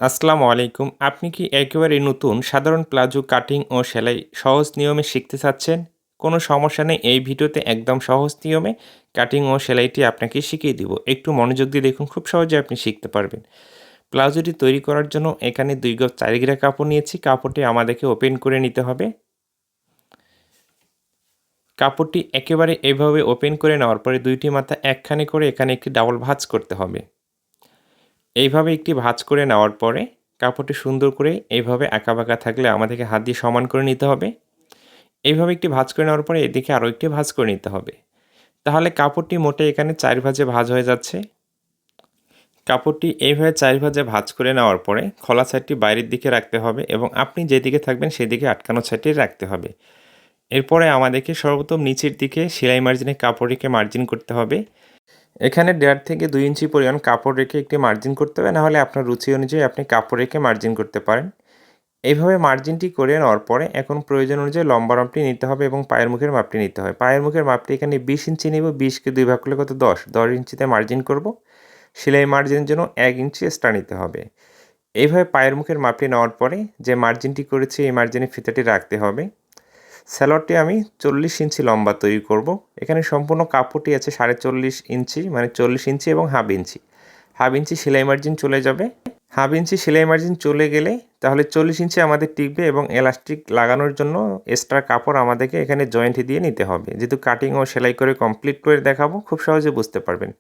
আসসালামু আলাইকুম। আপনি কি একেবারে নতুন সাধারণ প্লাজো কাটিং ও সেলাই সহজ নিয়মে শিখতে চাচ্ছেন? কোনো সমস্যা নেই, এই ভিডিওতে একদম সহজ নিয়মে কাটিং ও সেলাইটি আপনাকে শিখিয়ে দিব। একটু মনোযোগ দিয়ে দেখুন, খুব সহজে আপনি শিখতে পারবেন। প্লাজোটি তৈরি করার জন্য এখানে ২ গজ ৪ গিরা কাপড় নিয়েছি। কাপড়টি আমাদেরকে ওপেন করে নিতে হবে। কাপড়টি একেবারে এভাবে ওপেন করে নেওয়ার পরে ২ টি মাথা একখানে করে এখানে একটি ডাবল ভাঁজ করতে হবে। এইভাবে একটি ভাঁজ করে নেওয়ার পরে কাপড়টি সুন্দর করে এইভাবে আঁকাবাঁকা থাকলে আমাদেরকে হাত দিয়ে সমান করে নিতে হবে। এইভাবে একটি ভাঁজ করে নেওয়ার পরে এদিকে আরও একটি ভাঁজ করে নিতে হবে। তাহলে কাপড়টি মোটে এখানে ৪ ভাঁজে ভাঁজ হয়ে যাচ্ছে। কাপড়টি এইভাবে ৪ ভাঁজে ভাঁজ করে নেওয়ার পরে খোলা সাইডটি বাইরের দিকে রাখতে হবে এবং আপনি যেদিকে থাকবেন সেদিকে আটকানো সাইডটি রাখতে হবে। এরপরে আমাদেরকে সর্বপ্রথম নিচের দিকে সেলাই মার্জিনে কাপড় রেখে মার্জিন করতে হবে। এখানে ১.৫ থেকে ২ ইঞ্চি পরিমাণ কাপড় রেখে একটি মার্জিন করতে হবে, নাহলে আপনার রুচি অনুযায়ী আপনি কাপড় রেখে মার্জিন করতে পারেন। এইভাবে মার্জিনটি করে নেওয়ার পরে এখন প্রয়োজন অনুযায়ী লম্বা মাপটি নিতে হবে এবং পায়ের মুখের মাপটি নিতে হবে। পায়ের মুখের মাপটি এখানে ২০ ইঞ্চি নেব। ২০কে ২ ভাগ করলে কত? ১০। ১০ ইঞ্চিতে মার্জিন করব। সেলাই মার্জিনের জন্য ১ ইঞ্চি এক্সট্রা নিতে হবে। এইভাবে পায়ের মুখের মাপটি নেওয়ার পরে যে মার্জিনটি করেছি এই মার্জিনে ফিতাটি রাখতে হবে। সালোয়ারটি আমি ৪০ ইঞ্চি লম্বা তৈরি করব। এখানে সম্পূর্ণ কাপড়টি আছে ৪.৫ ইঞ্চি, মানে ৪০ ইঞ্চি এবং হাফ ইঞ্চি। হাফ ইঞ্চি সেলাই মার্জিন চলে যাবে। হাফ ইঞ্চি সেলাই মার্জিন চলে গেলে তাহলে ৪০ ইঞ্চি আমাদের টিকবে এবং এলাস্টিক লাগানোর জন্য এক্সট্রা কাপড় আমাদেরকে এখানে জয়েন্ট দিয়ে নিতে হবে। যেহেতু কাটিং ও সেলাই করে কমপ্লিট করে দেখাবো, খুব সহজে বুঝতে পারবেন।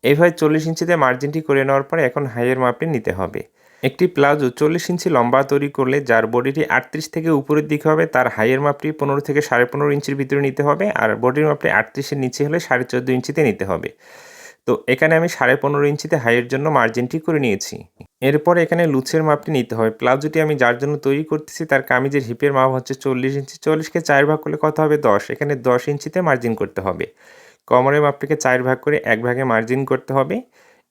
এইভাবে ৪০ ইঞ্চিতে মার্জিনটি করে নেওয়ার পরে এখন হাইয়ের মাপটি নিতে হবে। একটি প্লাজো ৪০ ইঞ্চি লম্বা তৈরি করলে যার বডিটি ৩৮ থেকে উপরের দিকে হবে তার হাইয়ের মাপটি ১৫ থেকে ১৫.৫ ইঞ্চির ভিতরে নিতে হবে, আর বডির মাপটি ৩৮-এর নিচে হলে ১৪.৫ ইঞ্চিতে নিতে হবে। তো এখানে আমি ১৫.৫ ইঞ্চিতে হাইয়ের জন্য মার্জিনটি করে নিয়েছি। এরপর এখানে লুচের মাপটি নিতে হবে। প্লাজোটি আমি যার জন্য তৈরি করতেছি তার কামিজের হিপের মাপ হচ্ছে ৪০ ইঞ্চি। ৪০কে ৪ ভাগ করলে কত হবে? ১০। এখানে ১০ ইঞ্চিতে মার্জিন করতে হবে। কোমরের মাপটিকে ৪ ভাগ করে ১ ভাগে মার্জিন করতে হবে।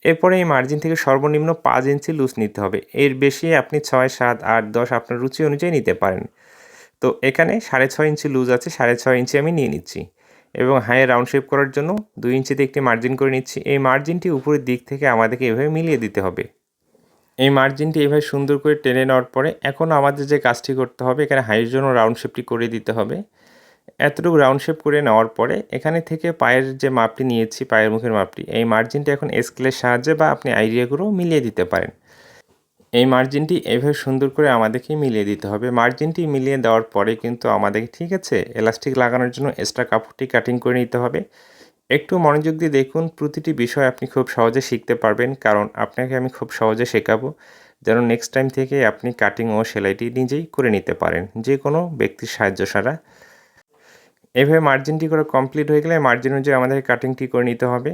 এরপরে এই মার্জিন থেকে সর্বনিম্ন ৫ ইঞ্চি লুজ নিতে হবে। এর বেশি আপনি ৬, ৭, ৮, ১০ আপনার রুচি অনুযায়ী নিতে পারেন। তো এখানে ৬.৫ ইঞ্চি লুজ আছে, ৬.৫ ইঞ্চি আমি নিয়ে নিচ্ছি এবং হাইয়ে রাউন্ড শেপ করার জন্য ২ ইঞ্চিতে একটি মার্জিন করে নিচ্ছি। এই মার্জিনটি উপরের দিক থেকে আমাদেরকে এভাবে মিলিয়ে দিতে হবে। এই মার্জিনটি এভাবে সুন্দর করে টেনে নেওয়ার পরে এখন আমাদের যে কাজটি করতে হবে, এখানে হাইয়ের জন্য রাউন্ড শেপটি করে দিতে হবে। এতটুকু রাউন্ড শেপ করে নেওয়ার পরে এখানে থেকে পায়ের যে মাপটি নিয়েছি, পায়ের মুখের মাপটি, এই মার্জিনটি এখন স্কেলের সাহায্যে বা আপনি আইডিয়া করেও মিলিয়ে দিতে পারেন। এই মার্জিনটি এভাবে সুন্দর করে আমাদেরকে মিলিয়ে দিতে হবে। মার্জিনটি মিলিয়ে দেওয়ার পরে কিন্তু আমাদেরকে, ঠিক আছে, এলাস্টিক লাগানোর জন্য এক্সট্রা কাপড়টি কাটিং করে নিতে হবে। একটু মনোযোগ দিয়ে দেখুন, প্রতিটি বিষয় আপনি খুব সহজে শিখতে পারবেন, কারণ আপনাকে আমি খুব সহজে শেখাবো যেন নেক্সট টাইম থেকে আপনি কাটিং ও সেলাইটি নিজেই করে নিতে পারেন, যে কোনো ব্যক্তির সাহায্য ছাড়া। এভাবে মার্জিনটি করা কমপ্লিট হয়ে গেলে মার্জিন অনুযায়ী আমাদের কাটিংটি করে নিতে হবে।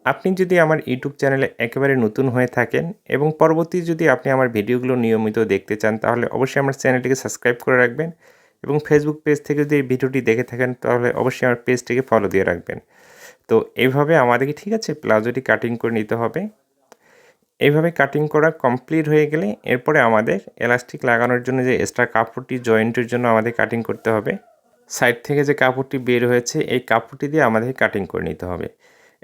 আপনি যদি আমার ইউটিউব চ্যানেলে একেবারে নতুন হয়ে থাকেন এবং পরবর্তী যদি আপনি আমার ভিডিওগুলো নিয়মিত দেখতে চান, তাহলে অবশ্যই আমার চ্যানেলটিকে সাবস্ক্রাইব করে রাখবেন এবং ফেসবুক পেজ থেকে যদি এই ভিডিওটি দেখে থাকেন তাহলে অবশ্যই আমার পেজটিকে ফলো দিয়ে রাখবেন। তো এইভাবে আমাদেরকে, ঠিক আছে, প্লাজোটি কাটিং করে নিতে হবে। এইভাবে কাটিং করা কমপ্লিট হয়ে গেলে এরপরে আমাদের এলাস্টিক লাগানোর জন্য যে এক্সট্রা কাপড়টি জয়েন্টের জন্য আমাদের কাটিং করতে হবে। সাইড থেকে যে কাপড়টি বের হয়েছে এই কাপড়টি দিয়ে আমাদের কাটিং করে নিতে হবে।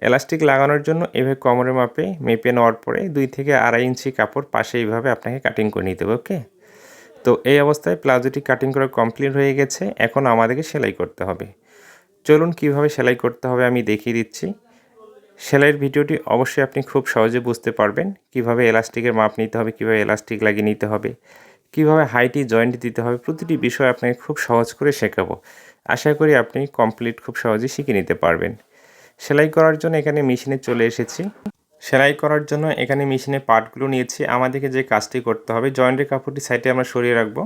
এলাস্টিক লাগানোর জন্য এভাবে কোমরের মাপে মেপে নেওয়ার পরে ২ থেকে ২.৫ ইঞ্চি কাপড় পাশে এইভাবে আপনাকে কাটিং করে নিতে হবে। ওকে, তো এই অবস্থায় প্লাজোটি কাটিং করা কমপ্লিট হয়ে গেছে। এখন আমাদেরকে সেলাই করতে হবে। চলুন কিভাবে সেলাই করতে হবে আমি দেখিয়ে দিচ্ছি। সেলাইয়ের ভিডিওটি অবশ্যই আপনি খুব সহজে বুঝতে পারবেন। কিভাবে এলাস্টিকের মাপ নিতে হবে, কিভাবে এলাস্টিক লাগিয়ে নিতে হবে, কিভাবে হাইটি জয়েন্ট দিতে হবে, প্রতিটি বিষয় আপনাকে খুব সহজ করে শেখাবো। আশা করি আপনি কমপ্লিট খুব সহজেই শিখে নিতে পারবেন। সেলাই করার জন্য এখানে মেশিনে চলে এসেছি। সেলাই করার জন্য এখানে মেশিনে পার্টগুলো নিয়েছি। আমাদেরকে যে কাজটি করতে হবে, জয়েন্টের কাপড়টি সাইডে আমরা সরিয়ে রাখবো।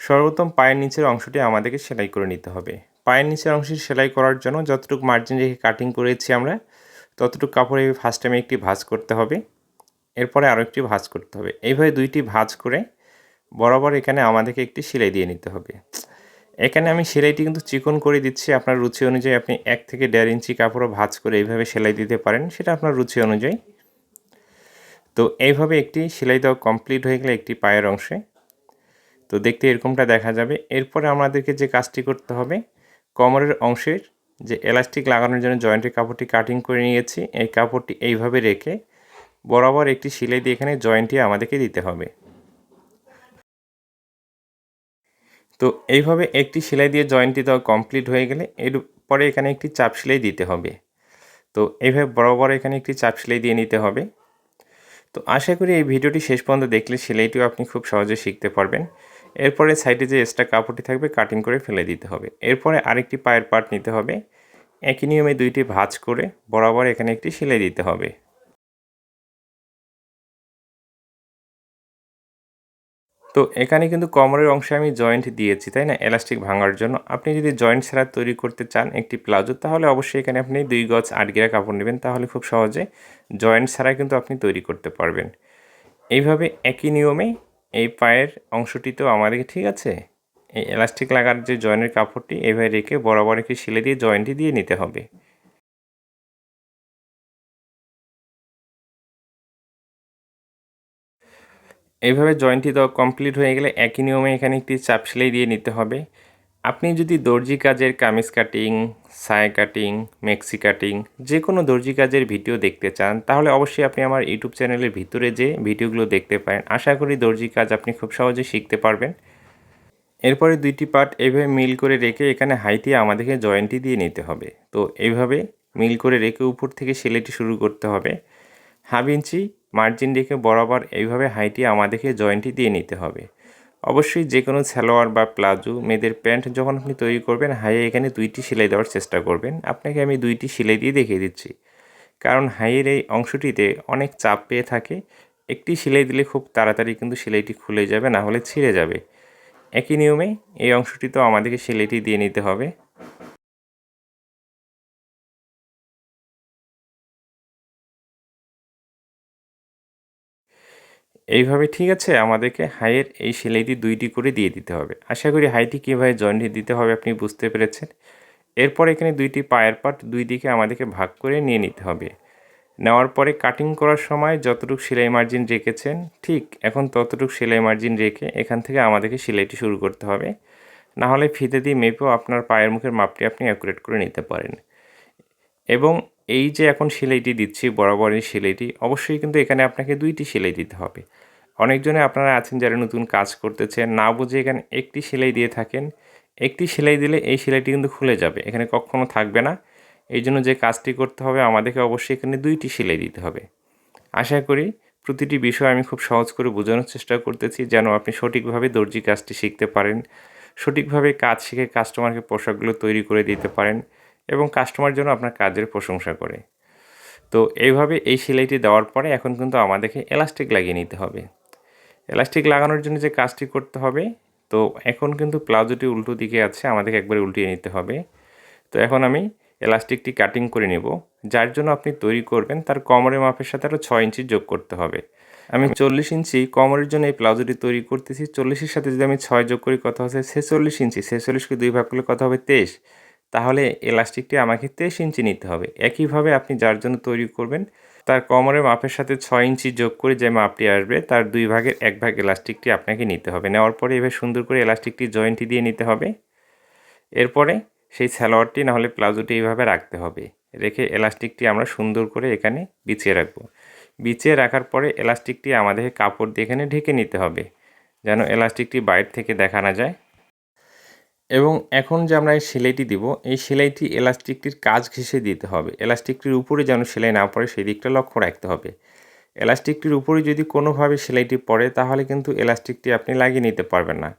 সর্বপ্রথম পায়ের নিচের অংশটি আমাদেরকে সেলাই করে নিতে হবে। পায়ের নিচের অংশটি সেলাই করার জন্য যতটুকু মার্জিন রেখে কাটিং করেছি আমরা, ততটুকু কাপড়ে ফার্স্ট টাইমে একটি ভাঁজ করতে হবে, এরপরে আরও একটি ভাঁজ করতে হবে। এইভাবে ২টি ভাঁজ করে বরাবর এখানে আমাদেরকে একটি সেলাই দিয়ে নিতে হবে। এখানে আমি সেলাইটি কিন্তু চিকন করে দিচ্ছি। আপনার রুচি অনুযায়ী আপনি ১ থেকে ১.৫ ইঞ্চি কাপড়ও ভাঁজ করে এইভাবে সেলাই দিতে পারেন, সেটা আপনার রুচি অনুযায়ী। তো এইভাবে একটি সেলাই দেওয়া কমপ্লিট হয়ে গেলে একটি পায়ের অংশে তো দেখতে এরকমটা দেখা যাবে। এরপরে আমাদেরকে যে কাজটি করতে হবে, কোমরের অংশের যে এলাস্টিক লাগানোর জন্য জয়েন্টের কাপড়টি কাটিং করে নিয়েছি, এই কাপড়টি এইভাবে রেখে বরাবর একটি সেলাই দিয়ে এখানে জয়েন্টটি আমাদেরকে দিতে হবে। তো এইভাবে একটি সেলাই দিয়ে জয়েন্টটি দেওয়া কমপ্লিট হয়ে গেলে এরপরে এখানে একটি চাপ সেলাই দিতে হবে। তো এইভাবে বরাবর এখানে একটি চাপ সেলাই দিয়ে নিতে হবে। তো আশা করি এই ভিডিওটি শেষ পর্যন্ত দেখলে সেলাইটিও আপনি খুব সহজে শিখতে পারবেন। এরপরে সাইডে যে এক্সট্রা কাপড়টি থাকবে কাটিং করে ফেলে দিতে হবে। এরপরে আরেকটি পায়ের পার্ট নিতে হবে। একই নিয়মে দুইটি ভাঁজ করে বরাবর এখানে একটি সেলাই দিতে হবে। তো এখানে কিন্তু কোমরের অংশে আমি জয়েন্ট দিয়েছি, তাই না, এলাস্টিক ভাঙার জন্য। আপনি যদি জয়েন্ট ছাড়া তৈরি করতে চান একটি প্লাজো, তাহলে অবশ্যই এখানে আপনি 2 গজ 8 গিরা কাপড় নেবেন, তাহলে খুব সহজে জয়েন্ট ছাড়া কিন্তু আপনি তৈরি করতে পারবেন। এইভাবে একই নিয়মে এই পায়ের অংশটিতেও আমাদেরকে, ঠিক আছে, এই এলাস্টিক লাগার যে জয়েন্টের কাপড়টি এভাবে রেখে বরাবর একটি সেলাই দিয়ে জয়েন্টটি দিয়ে নিতে হবে। এইভাবে জয়েন্টটি দেওয়া কমপ্লিট হয়ে গেলে একই নিয়মে এখানে একটি চাপ সেলাই দিয়ে নিতে হবে। আপনি যদি দর্জি কাজের কামিজ কাটিং, সায়া কাটিং, মেক্সি কাটিং যে কোনো দর্জি কাজের ভিডিও দেখতে চান, তাহলে অবশ্যই আপনি আমার ইউটিউব চ্যানেলের ভিতরে যে ভিডিওগুলো দেখতে পারেন। আশা করি দর্জি কাজ আপনি খুব সহজে শিখতে পারবেন। এরপরে দুইটি পার্ট এইভাবে মিল করে রেখে এখানে হাইতে আমাদেরকে জয়েন্টটি দিয়ে নিতে হবে। তো এইভাবে মিল করে রেখে উপর থেকে সেলাইটি শুরু করতে হবে। 1/2 ইঞ্চি মার্জিন রেখে বরাবর এইভাবে হাইটি আমাদেরকে জয়েন্টটি দিয়ে নিতে হবে। অবশ্যই যে কোনো সালোয়ার বা প্লাজো, মেয়েদের প্যান্ট যখন আপনি তৈরি করবেন, হাইয়ে এখানে 2টি সেলাই দেওয়ার চেষ্টা করবেন। আপনাকে আমি 2টি সেলাই দিয়ে দেখিয়ে দিচ্ছি, কারণ হাইয়ের এই অংশটিতে অনেক চাপ পেয়ে থাকে। একটি সেলাই দিলে খুব তাড়াতাড়ি কিন্তু সেলাইটি খুলে যাবে, না হলে ছিঁড়ে যাবে। একই নিয়মে এই অংশটিতেও আমাদেরকে সেলাইটি দিয়ে নিতে হবে। এইভাবে, ঠিক আছে, আমাদেরকে হাইয়ের এই সেলাইটি 2টি করে দিয়ে দিতে হবে। আশা করি হাইটি কীভাবে জয়েন্ট দিতে হবে আপনি বুঝতে পেরেছেন। এরপর এখানে 2টি পায়ের পার্ট 2 দিকে আমাদেরকে ভাগ করে নিয়ে নিতে হবে। নেওয়ার পরে কাটিং করার সময় যতটুকু সেলাই মার্জিন রেখেছেন, ঠিক এখন ততটুকু সেলাই মার্জিন রেখে এখান থেকে আমাদেরকে সেলাইটি শুরু করতে হবে। না হলে ফিতে দিয়ে মেপেও আপনার পায়ের মুখের মাপটি আপনি অ্যাকুরেট করে নিতে পারেন। এবং এই যে এখন সেলাইটি দিচ্ছি, বরাবর এই সেলাইটি, অবশ্যই কিন্তু এখানে আপনাকে 2টি সেলাই দিতে হবে। অনেকজনে আপনারা আছেন যারা নতুন কাজ করতেছেন, না বুঝে এখানে একটি সেলাই দিয়ে থাকেন। একটি সেলাই দিলে এই সেলাইটি কিন্তু খুলে যাবে, এখানে কখনো থাকবে না। এই জন্য যে কাজটি করতে হবে, আমাদেরকে অবশ্যই এখানে 2টি সেলাই দিতে হবে। আশা করি প্রতিটি বিষয় আমি খুব সহজ করে বোঝানোর চেষ্টা করতেছি, যেন আপনি সঠিকভাবে দর্জি কাজটি শিখতে পারেন, সঠিকভাবে কাজ শিখে কাস্টমারকে পোশাকগুলো তৈরি করে দিতে পারেন এবং কাস্টমার যেন আপনার কাজের প্রশংসা করে। তো এইভাবে এই সেলাইটি দেওয়ার পরে এখন কিন্তু আমাদেরকে এলাস্টিক লাগিয়ে নিতে হবে। এলাস্টিক লাগানোর জন্য যে কাজটি করতে হবে, তো এখন কিন্তু প্লাজোটি উল্টো দিকে আছে, আমাদেরকে একবারে উল্টিয়ে নিতে হবে। তো এখন আমি এলাস্টিকটি কাটিং করে নেব। যার জন্য আপনি তৈরি করবেন তার কোমরের মাপের সাথে আরও 6 ইঞ্চি যোগ করতে হবে। আমি 40 ইঞ্চি কোমরের জন্য এই প্লাজোটি তৈরি করতেছি। 40-এর সাথে যদি আমি 6 যোগ করি কত হচ্ছে 46 ইঞ্চি। 46কে 2 ভাগ করলে কত হবে 23। তাহলে এলাস্টিকটি আমাকে 23 ইঞ্চি নিতে হবে। একইভাবে আপনি যার জন্য তৈরি করবেন তার কোমরের মাপের সাথে 6 ইঞ্চি যোগ করে যে মাপটি আসবে তার 2 ভাগের 1 ভাগ এলাস্টিকটি আপনাকে নিতে হবে। নেওয়ার পরে এভাবে সুন্দর করে এলাস্টিকটি জয়েন্টটি দিয়ে নিতে হবে। এরপরে সেই সালোয়ারটি না হলে প্লাজোটি এইভাবে রাখতে হবে। রেখে এলাস্টিকটি আমরা সুন্দর করে এখানে বিছিয়ে রাখবো। বিছিয়ে রাখার পরে এলাস্টিকটি আমাদেরকে কাপড় দিয়ে এখানে ঢেকে নিতে হবে, যেন এলাস্টিকটি বাইরে থেকে দেখা না যায়। এবং এখন যে আমরা এই সেলাইটি দিব, এই সেলাইটি এলাস্টিকটির কাজ ঘেঁষে দিতে হবে। এলাস্টিকটির উপরে যেন সেলাই না পড়ে সেই দিকটা লক্ষ্য রাখতে হবে। এলাস্টিকটির উপরে যদি কোনোভাবে সেলাইটি পড়ে, তাহলে কিন্তু এলাস্টিকটি আপনি লাগিয়ে নিতে পারবেন না,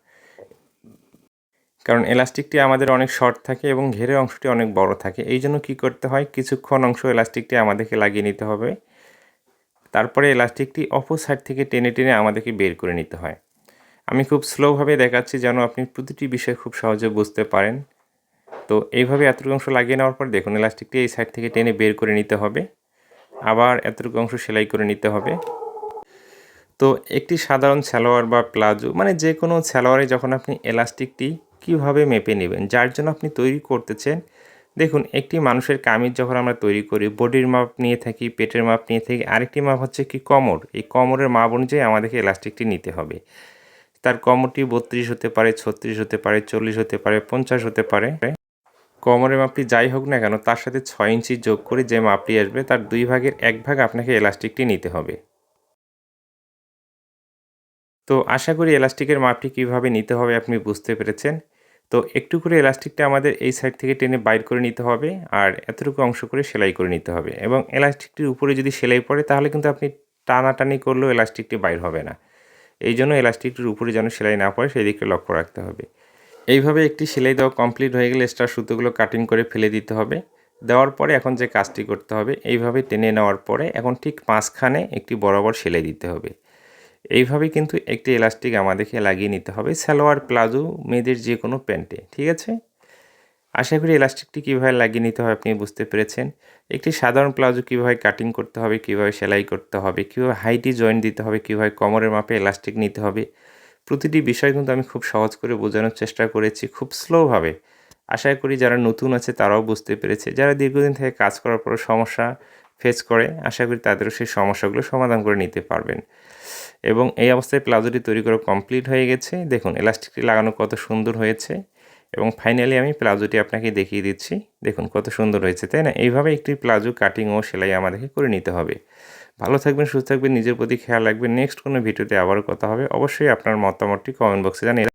কারণ এলাস্টিকটি আমাদের অনেক শর্ট থাকে এবং ঘেরের অংশটি অনেক বড় থাকে। এই জন্য কী করতে হয়, কিছুক্ষণ অংশ এলাস্টিকটি আমাদেরকে লাগিয়ে নিতে হবে। তারপরে এলাস্টিকটি অপর সাইড থেকে টেনে টেনে আমাদেরকে বের করে নিতে হয়। আমি খুব স্লোভাবে দেখাচ্ছি যেন আপনি প্রতিটি বিষয় খুব সহজে বুঝতে পারেন। তো এইভাবে এতটুকু অংশ লাগিয়ে নেওয়ার পর দেখুন এলাস্টিকটি এই সাইড থেকে টেনে বের করে নিতে হবে। আবার এতটুকু অংশ সেলাই করে নিতে হবে। তো একটি সাধারণ সালোয়ার বা প্লাজো, মানে যে কোনো সালোয়ারে যখন আপনি এলাস্টিকটি কীভাবে মেপে নেবেন, যার জন্য আপনি তৈরি করতেছেন, দেখুন একটি মানুষের কামিজ যখন আমরা তৈরি করি বডির মাপ নিয়ে থাকি, পেটের মাপ নিয়ে থাকি, আরেকটি মাপ হচ্ছে কি কোমর। এই কোমরের মাপ অনুযায়ী আমাদেরকে এলাস্টিকটি নিতে হবে। তার কোমরটি 32 হতে পারে, 36 হতে পারে, 40 হতে পারে, 50 হতে পারে। কোমরের মাপটি যাই হোক না কেন তার সাথে 6 ইঞ্চি যোগ করে যে মাপটি আসবে তার 2 ভাগের 1 ভাগ আপনাকে এলাস্টিকটি নিতে হবে। তো আশা করি এলাস্টিকের মাপটি কিভাবে নিতে হবে আপনি বুঝতে পেরেছেন। তো একটু করে এলাস্টিকটা আমাদের এই সাইড থেকে টেনে বাইর করে নিতে হবে আর এতটুকু অংশ করে সেলাই করে নিতে হবে এবং এলাস্টিকটির উপরে যদি সেলাই পড়ে তাহলে কিন্তু আপনি টানাটানি করলেও এলাস্টিকটি বাইর হবে না। এইজন্য এলাস্টিকটির উপরে যেন সেলাই না পড়ে সেই দিকে লক্ষ্য রাখতে হবে। এইভাবে একটি সেলাই দেওয়া কমপ্লিট হয়ে গেলে এক্সট্রা সুতোগুলো কাটিং করে ফেলে দিতে হবে। দেওয়ার পরে এখন যে কাজটি করতে হবে এইভাবে টেনে নেওয়ার পরে এখন ঠিক মাঝখানে একটি বরাবর সেলাই দিতে হবে। এইভাবে কিন্তু একটি এলাস্টিক আমাদেরকে লাগিয়ে নিতে হবে সালোয়ার, প্লাজো, মেয়েদের যে কোনো প্যান্টে, ঠিক আছে? আশা করি এলাস্টিকটি কীভাবে লাগিয়ে নিতে হয় আপনি বুঝতে পেরেছেন। একটি সাধারণ প্লাজো কীভাবে কাটিং করতে হবে, কীভাবে সেলাই করতে হবে, কীভাবে হাইটি জয়েন্ট দিতে হবে, কীভাবে কোমরের মাপে এলাস্টিক নিতে হবে, প্রতিটি বিষয় কিন্তু আমি খুব সহজ করে বোঝানোর চেষ্টা করেছি খুব স্লোভাবে। আশা করি যারা নতুন আছে তারাও বুঝতে পেরেছে। যারা দীর্ঘদিন থেকে কাজ করার পরও সমস্যা ফেস করে আশা করি তাদেরও সেই সমস্যাগুলো সমাধান করে নিতে পারবেন। এবং এই অবস্থায় প্লাজোটি তৈরি করা কমপ্লিট হয়ে গেছে। দেখুন এলাস্টিকটি লাগানো কত সুন্দর হয়েছে এবং ফাইনালি আমি প্লাজোটি আপনাকে দেখিয়ে দিচ্ছি। দেখুন কত সুন্দর হয়েছে, তাই না? এইভাবে একটি প্লাজো কাটিং ও সেলাই আমাদেরকে করে নিতে হবে। ভালো থাকবেন, সুস্থ থাকবেন, নিজের প্রতি খেয়াল রাখবেন। নেক্সট কোনো ভিডিওতে আবারও কথা হবে। অবশ্যই আপনার মতামতটি কমেন্ট বক্সে জানিয়ে